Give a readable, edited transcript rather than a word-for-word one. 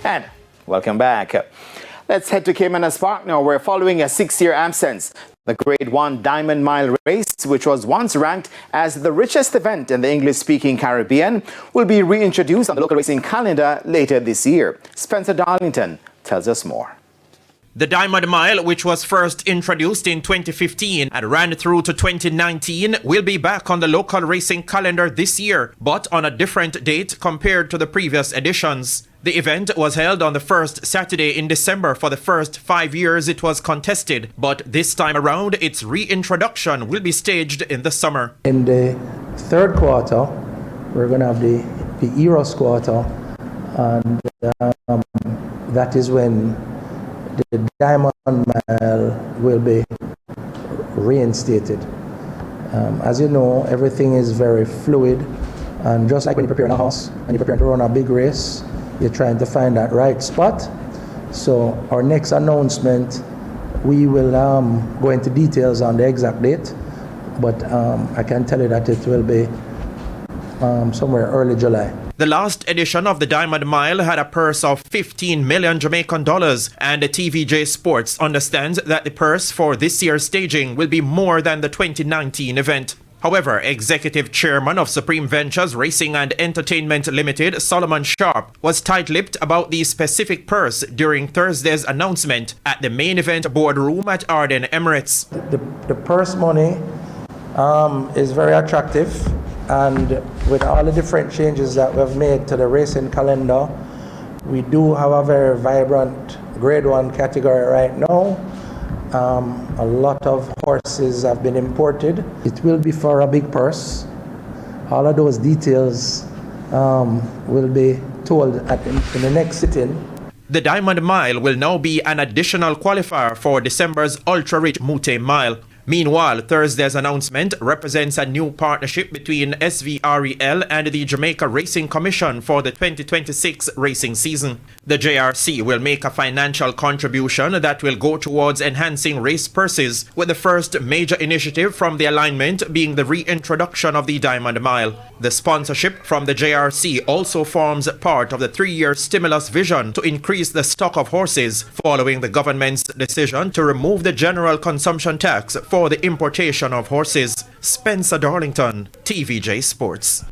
And welcome back. Let's head to Caymanas Park now, where following a 6-year absence, the Grade 1 Diamond Mile Race, which was once ranked as the richest event in the English-speaking Caribbean, will be reintroduced on the local racing calendar later this year. Spencer Darlington tells us more. The Diamond Mile, which was first introduced in 2015 and ran through to 2019, will be back on the local racing calendar this year, but on a different date compared to the previous editions. The event was held on the first Saturday in December for the first 5 years it was contested, but this time around its reintroduction will be staged in the summer. In the third quarter, we're going to have the Eros quarter, and that is when the Diamond Mile will be reinstated. As you know, everything is very fluid, and just like when you're preparing a house and you're preparing to run a big race, you're trying to find that right spot. So our next announcement, we will go into details on the exact date, but I can tell you that it will be somewhere early July. The last edition of the Diamond Mile had a purse of 15 million Jamaican dollars, and the TVJ Sports understands that the purse for this year's staging will be more than the 2019 event. However, Executive Chairman of Supreme Ventures Racing and Entertainment Limited, Solomon Sharp, was tight-lipped about the specific purse during Thursday's announcement at the main event boardroom at Arden Emirates. The purse money is very attractive, and with all the different changes that we've made to the racing calendar, we do have a very vibrant Grade 1 category right now. A lot of horses have been imported. It will be for a big purse. All of those details will be told in the next sitting. The Diamond Mile will now be an additional qualifier for December's ultra-rich Mute Mile. Meanwhile, Thursday's announcement represents a new partnership between SVREL and the Jamaica Racing Commission for the 2026 racing season. The JRC will make a financial contribution that will go towards enhancing race purses, with the first major initiative from the alignment being the reintroduction of the Diamond Mile. The sponsorship from the JRC also forms part of the 3-year stimulus vision to increase the stock of horses following the government's decision to remove the general consumption tax for the importation of horses. Spencer Darlington, TVJ Sports.